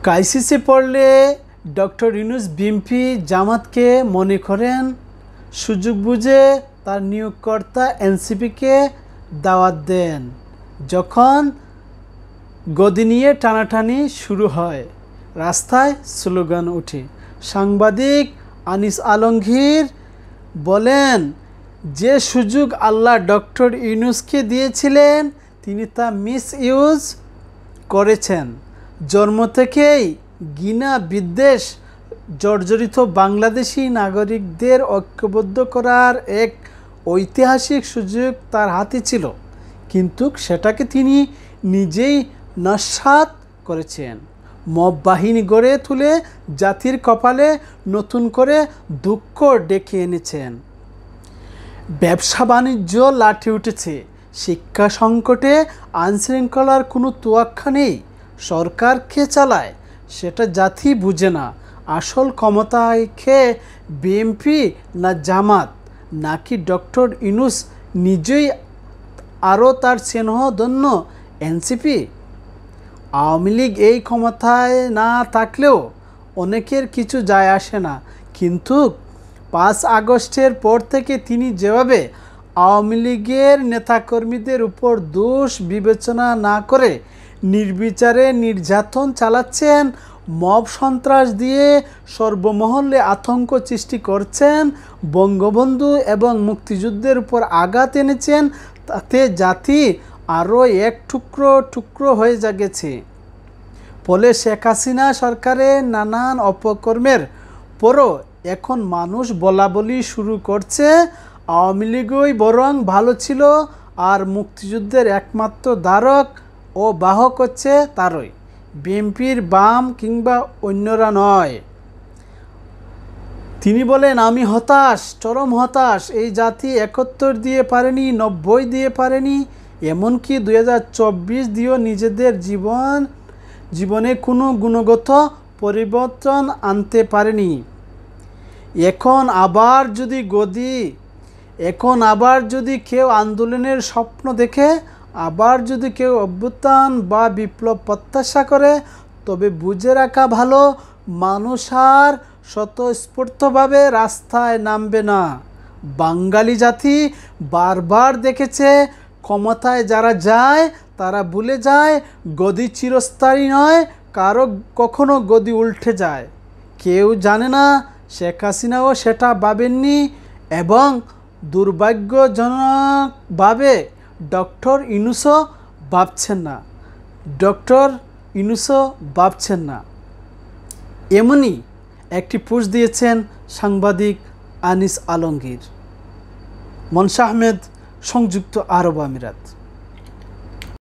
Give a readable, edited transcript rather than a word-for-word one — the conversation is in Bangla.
ক্রাইসিসে পড়লে ডক্টর ইউনূস বিএনপি জামাতকে মনে করেন সুযোগ বুঝে তার নিয়োগকর্তা এনসিপিকে দাওয়াত দেন। যখন গদি নিয়ে টানাটানি শুরু হয়, রাস্তায় স্লোগান ওঠে। সাংবাদিক আনিস আলমগীর বলেন, যে সুযোগ আল্লাহ ডক্টর ইউনূসকে দিয়েছিলেন তিনি তা মিস ইউজ করেছেন। জন্ম থেকেই ঘৃণা বিদ্বেষ জর্জরিত বাংলাদেশি নাগরিকদের ঐক্যবদ্ধ করার এক ঐতিহাসিক সুযোগ তার হাতে ছিল, কিন্তু সেটাকে তিনি নিজেই নস্যাৎ করেছেন। মব বাহিনী গড়ে তুলে জাতির কপালে নতুন করে দুঃখ ডেকে এনেছেন। ব্যবসা বাণিজ্য লাটে উঠেছে। শিক্ষা সংকটে আইনশৃঙ্খলার কোনো তোয়াক্কা নেই। সরকার কে চালায় সেটা জাতি বুঝে না। আসল ক্ষমতায় খেয়ে বিএনপি না জামাত, নাকি ডক্টর ইউনূস নিজেই আরও তার স্নেহধন্য এনসিপি? আওয়ামী লীগ এই ক্ষমতায় না থাকলেও অনেকের কিছু যায় আসে না, কিন্তু 5 আগস্টের পর থেকে তিনি যেভাবে আওয়ামী লীগের নেতাকর্মীদের উপর দোষ বিবেচনা না করে নির্বিচারে নির্যাতন চালাচ্ছেন, মব সন্ত্রাস দিয়ে সর্বমহলে আতঙ্ক সৃষ্টি করছেন, বঙ্গবন্ধু এবং মুক্তিযুদ্ধের উপর আঘাত এনেছেন, তাতে জাতি আরও এক টুকরো টুকরো হয়ে গেছে। ফলে শেখ হাসিনা সরকারের নানান অপকর্মের পরও এখন মানুষ বলাবলি শুরু করছে, আওয়ামী লীগই বরং ভালো ছিল, আর মুক্তিযুদ্ধের একমাত্র ধারক ও বাহক হচ্ছে তারই, বিএনপির বাম কিংবা অন্যরা নয়। তিনি বলেন, আমি হতাশ, চরম হতাশ। এই জাতি 71 দিয়ে পারেনি, 90 দিয়ে পারেনি, এমনকি 2024 দিয়েও নিজেদের জীবনে কোনো গুণগত পরিবর্তন আনতে পারেনি। এখন আবার যদি কেউ আন্দোলনের স্বপ্ন দেখে, আবার যদি কেউ অভ্যুত্থান বা বিপ্লব প্রত্যাশা করে, তবে বুঝে রাখা ভালো, মানুষ আর স্বতঃস্ফূর্তভাবে রাস্তায় নামবে না। বাঙালি জাতি বারবার দেখেছে, ক্ষমতায় যারা যায় তারা ভুলে যায় গদি চিরস্থায়ী নয়, কখনো গদি উল্টে যায়। কেউ জানে না শেখ হাসিনাও সেটা ভাবেননি, এবং দুর্ভাগ্যজনকভাবে ডক্টর ইউনূসও ভাবছেন না। এমনই একটি পোস্ট দিয়েছেন সাংবাদিক আনিস আলমগীর। মনসা আহমেদ, সংযুক্ত আরব আমিরাত।